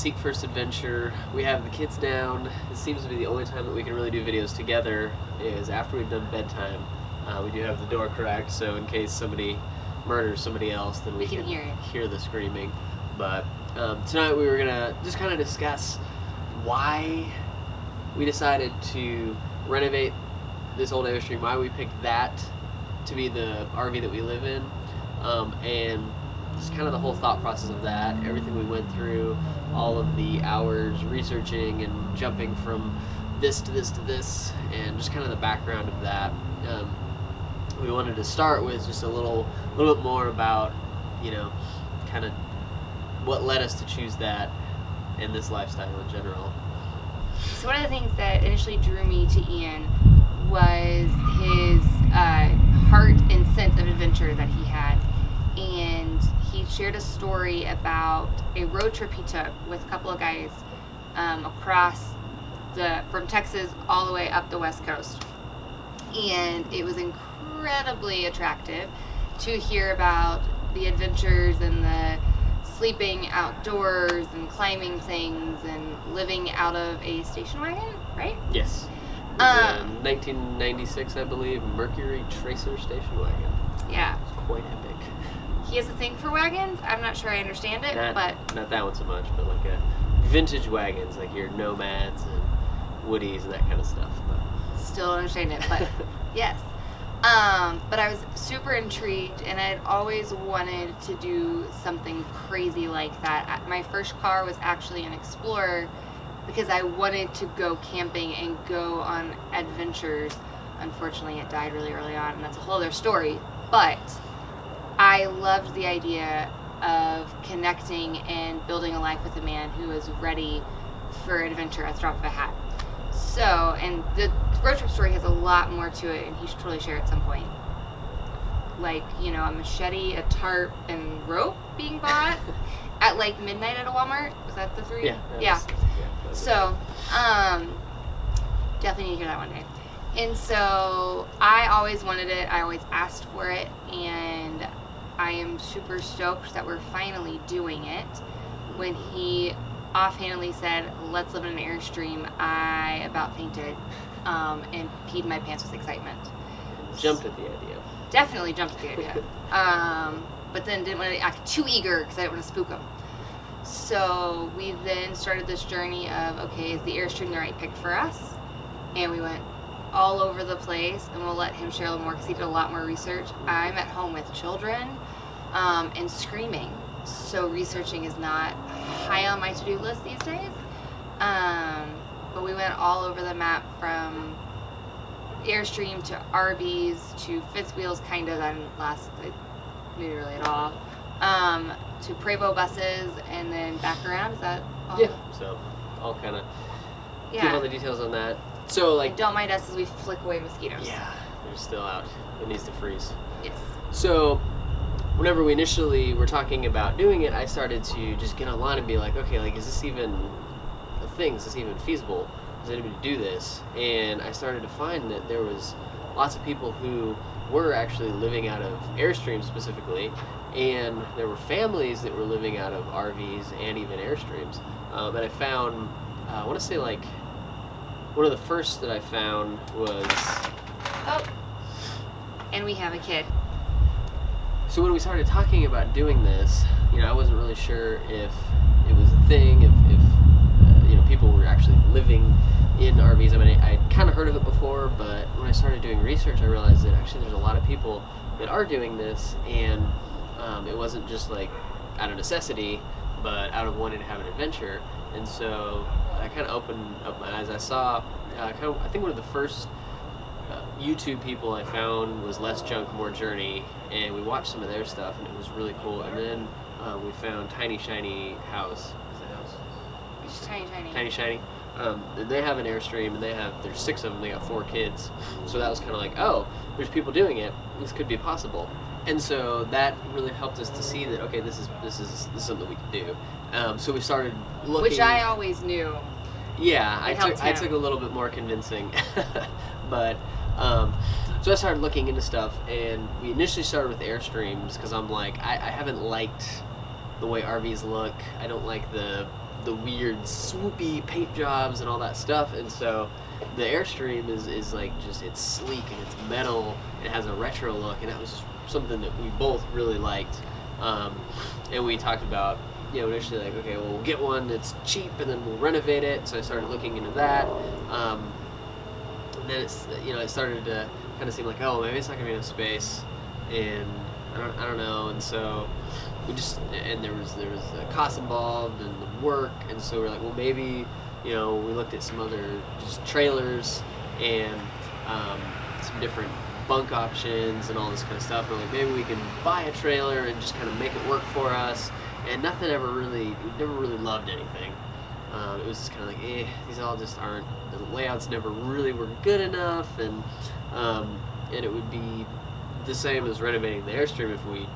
Seek First Adventure. We have the kids down. It seems to be the only time that we can really do videos together is after we've done bedtime. We do have the door cracked, so in case somebody murders somebody else, then we can hear the screaming. But tonight we were gonna just kind of discuss why we decided to renovate this old Airstream, why we picked that to be the RV that we live in, and just kind of the whole thought process of that, everything we went through, all of the hours researching and jumping from this to this to this, and just kind of the background of that. We wanted to start with just a little bit more about, kind of what led us to choose that and this lifestyle in general. So one of the things that initially drew me to Ian was his heart and sense of adventure that he had. And he shared a story about a road trip he took with a couple of guys across from Texas all the way up the West Coast. And it was incredibly attractive to hear about the adventures and the sleeping outdoors and climbing things and living out of a station wagon, right? Yes. 1996, I believe, Mercury Tracer station wagon. Yeah. It's quite epic. He has a thing for wagons. I'm not sure I understand it, but not that one so much, but like vintage wagons, like your Nomads and Woodies and that kind of stuff. But still don't understand it, but yes. But I was super intrigued, and I had always wanted to do something crazy like that. My first car was actually an Explorer because I wanted to go camping and go on adventures. Unfortunately, it died really early on, and that's a whole other story. But I loved the idea of connecting and building a life with a man who is ready for adventure at the drop of a hat. So, and the road trip story has a lot more to it, and he should totally share at some point. Like, a machete, a tarp, and rope being bought at like midnight at a Walmart. Was that the three? Yeah. So, definitely need to hear that one day. And so, I always wanted it. I always asked for it, and I am super stoked that we're finally doing it. When he offhandedly said, "Let's live in an Airstream," I about fainted and peed my pants with excitement. Jumped at the idea. Definitely jumped at the idea. But then didn't want to act too eager because I didn't want to spook him. So we then started this journey of, okay, is the Airstream the right pick for us? And we went all over the place, and we'll let him share a little more because he did a lot more research. I'm at home with children and screaming, so researching is not high on my to-do list these days. But we went all over the map, from Airstream to RVs to fifth wheels, kind of, that didn't last really at all, to Prevost buses, and then back around. Is that all? Yeah, so I'll kind of give all the details on that. So, like, and don't mind us as we flick away mosquitoes. Yeah, they're still out. It needs to freeze. Yes. So, whenever we initially were talking about doing it, I started to just get online and be like, okay, like, is this even a thing? Is this even feasible? Does anybody do this? And I started to find that there was lots of people who were actually living out of Airstream specifically, and there were families that were living out of RVs and even Airstreams. And I found, I want to say, like, one of the first that I found was... Oh, and we have a kid. So when we started talking about doing this, I wasn't really sure if it was a thing, if people were actually living in RVs. I mean, I'd kind of heard of it before, but when I started doing research, I realized that actually there's a lot of people that are doing this, and it wasn't just like out of necessity, but out of wanting to have an adventure. And so I kind of opened up my eyes. I saw, I think one of the first YouTube people I found was Less Junk, More Journey, and we watched some of their stuff, and it was really cool. And then we found Tiny Shiny House. Is it House? It's Tiny Shiny. Tiny Shiny. They have an Airstream, and there's 6 of them. They got 4 kids. So that was kind of like, oh, there's people doing it. This could be possible. And so that really helped us to see that, okay, this is something we can do. So we started looking. Which I always knew. Yeah, I took a little bit more convincing, but so I started looking into stuff, and we initially started with Airstreams because I'm like, I haven't liked the way RVs look. I don't like the the weird swoopy paint jobs and all that stuff. And so the Airstream is like just, it's sleek and it's metal. It has a retro look, and that was just something that we both really liked. And we talked about, initially like, okay, well, we'll get one that's cheap and then we'll renovate it. So I started looking into that. And then it started to kind of seem like, oh, maybe it's not gonna be enough space, and I don't know. And so and there was the cost involved and the work, and so we're like, well, maybe, we looked at some other just trailers and some different bunk options and all this kind of stuff. We're like, maybe we can buy a trailer and just kind of make it work for us. And we never really loved anything. It was just kind of like, these all just aren't, the layouts never really were good enough, and it would be the same as renovating the Airstream if we,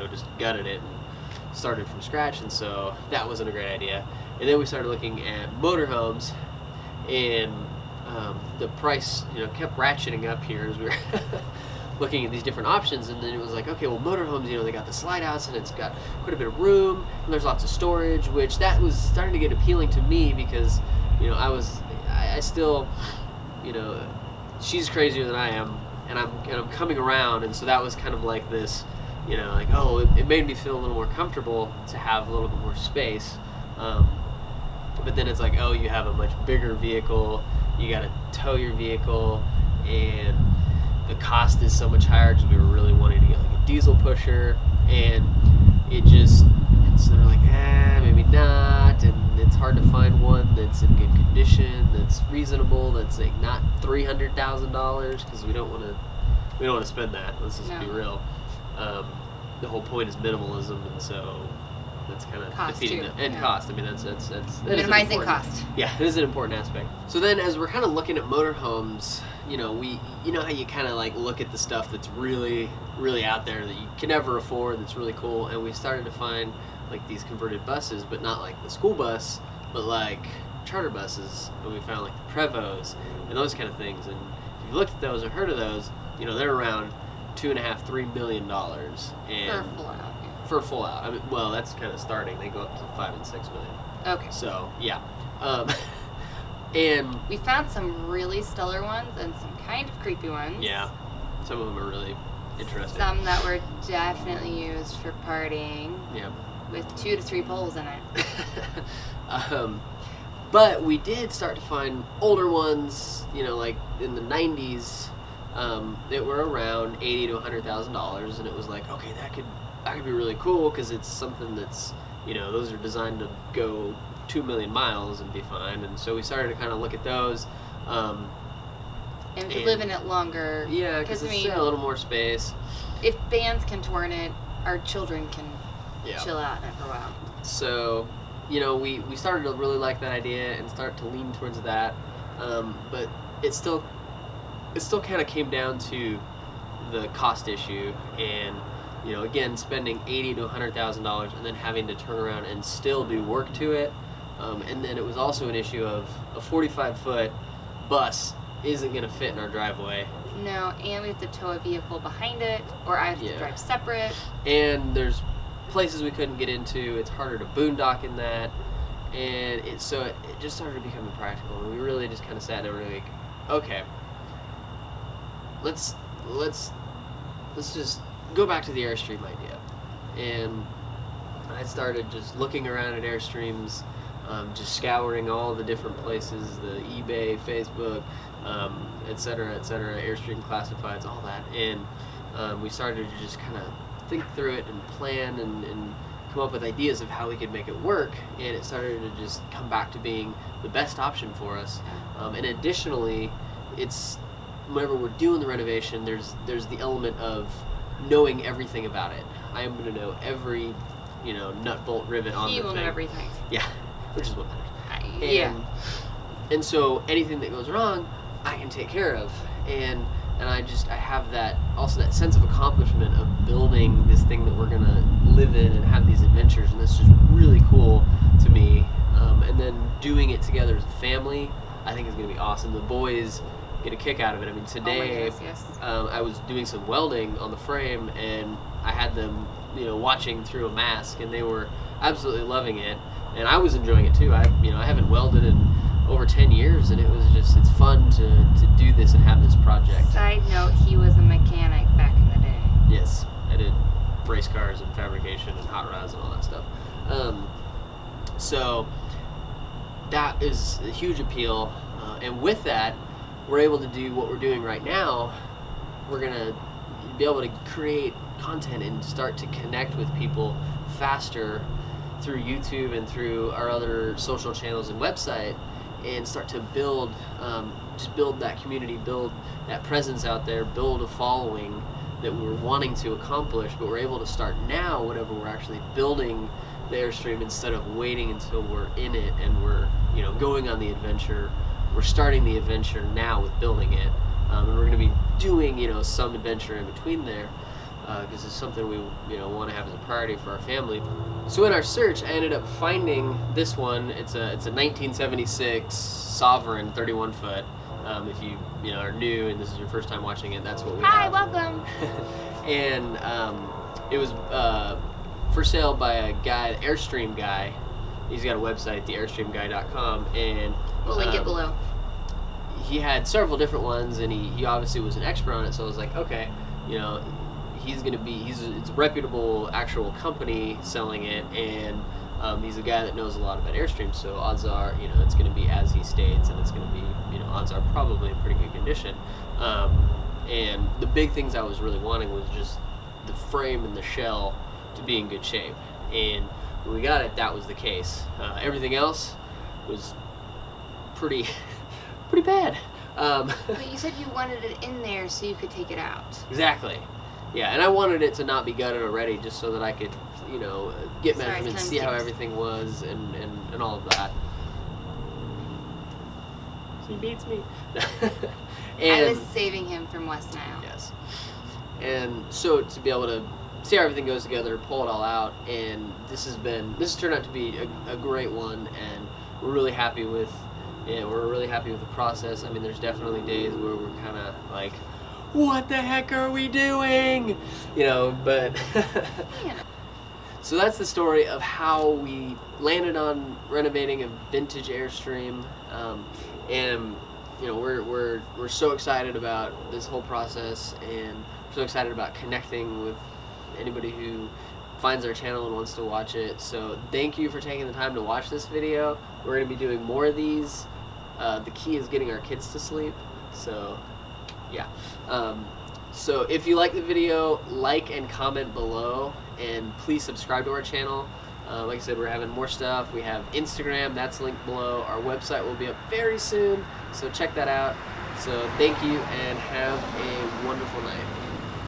just gutted it and started from scratch, and so that wasn't a great idea. And then we started looking at motorhomes, and the price, kept ratcheting up here as we were looking at these different options. And then it was like, okay, well, motorhomes, they got the slide outs and it's got quite a bit of room and there's lots of storage, which that was starting to get appealing to me because, I still, she's crazier than I am, and I'm coming around, and so that was kind of like this, like, oh, it made me feel a little more comfortable to have a little bit more space. But then it's like, oh, you have a much bigger vehicle, you got to tow your vehicle, and the cost is so much higher because we were really wanting to get like a diesel pusher, and so they're like, maybe not, and it's hard to find one that's in good condition, that's reasonable, that's like not $300,000, because we don't want to spend that. Let's just be real. The whole point is minimalism, and so that's kind of defeating it. And cost. I mean, that's minimizing cost. Yeah, it is an important aspect. So then, as we're kind of looking at motorhomes, how you kind of like look at the stuff that's really, really out there that you can never afford, that's really cool, and we started to find like these converted buses, but not like the school bus, but like charter buses. And we found like the Prevos and those kind of things. And if you've looked at those or heard of those, they're around $2.5-3 million, and for a full out. I mean, well, that's kind of starting. They go up to $5 and $6 million. Okay. So yeah, and we found some really stellar ones and some kind of creepy ones. Yeah, some of them are really interesting. Some that were definitely used for partying. Yeah. With 2 to 3 poles in it. But we did start to find older ones, like in the 90s, that were around $80,000 to $100,000, and it was like, okay, that could be really cool because it's something that's, those are designed to go 2 million miles and be fine. And so we started to kind of look at those. And to live in it longer. Yeah, because it's a little more space. If bands can tour in it, our children can chill out in it for a while. So, we started to really like that idea and start to lean towards that. But it still kind of came down to the cost issue, and again, spending $80,000 to $100,000 and then having to turn around and still do work to it. And then it was also an issue of a 45-foot bus isn't going to fit in our driveway. No, and we have to tow a vehicle behind it, or I have to drive separate. And there's places we couldn't get into. It's harder to boondock in that, and it just started to become impractical. And we really just kind of sat there and were like, okay, let's just go back to the Airstream idea. And I started just looking around at Airstreams, just scouring all the different places, the eBay, Facebook, et cetera, Airstream classifieds, all that. And we started to just kind of think through it and plan and come up with ideas of how we could make it work. And it started to just come back to being the best option for us. And additionally, it's whenever we're doing the renovation, there's the element of knowing everything about it. I am going to know every, nut, bolt, rivet on the thing. He will know everything. Yeah, which is what matters. Yeah. And so anything that goes wrong, I can take care of. And I have that sense of accomplishment of building this thing that we're going to live in and have these adventures. And that's just really cool to me. And then doing it together as a family, I think is going to be awesome. The boys get a kick out of it. I mean, today, yes. I was doing some welding on the frame, and I had them watching through a mask, and they were absolutely loving it, and I was enjoying it too. I haven't welded in over 10 years, and it's fun to do this and have this project. Side note, he was a mechanic back in the day. Yes, I did race cars and fabrication and hot rods and all that stuff. So that is a huge appeal, and with that, we're able to do what we're doing right now. We're gonna be able to create content and start to connect with people faster through YouTube and through our other social channels and website, and start to build that community, build that presence out there, build a following that we were wanting to accomplish, but we're able to start now whenever we're actually building the Airstream, instead of waiting until we're in it and we're going on the adventure. We're starting the adventure now with building it, and we're going to be doing some adventure in between there, because it's something we want to have as a priority for our family. So in our search, I ended up finding this one. It's a 1976 Sovereign 31 foot. If you are new and this is your first time watching it, that's what we have. Hi, welcome. And it was for sale by a guy, the Airstream guy. He's got a website, theairstreamguy.com, and We'll link it below. He had several different ones, and he obviously was an expert on it. So I was like, okay, it's a reputable actual company selling it, and he's a guy that knows a lot about Airstream. So odds are, it's going to be as he states, and it's going to be, odds are probably in pretty good condition. And the big things I was really wanting was just the frame and the shell to be in good shape, and when we got it, that was the case. Everything else was pretty bad. But you said you wanted it in there so you could take it out. Exactly. Yeah, and I wanted it to not be gutted already, just so that I could, get measurements, see how everything was, and all of that. He beats me. I was saving him from West Nile. Yes. And so to be able to see how everything goes together, pull it all out, and this has turned out to be a great one, and we're really happy with the process. I mean, there's definitely days where we're kind of like, what the heck are we doing? But so that's the story of how we landed on renovating a vintage Airstream, and we're so excited about this whole process, and we're so excited about connecting with anybody who finds our channel and wants to watch it. So thank you for taking the time to watch this video. We're going to be doing more of these. The key is getting our kids to sleep. So yeah. So if you like the video, like and comment below, and please subscribe to our channel. Like I said, we're having more stuff. We have Instagram, that's linked below. Our website will be up very soon, so check that out. So thank you, and have a wonderful night.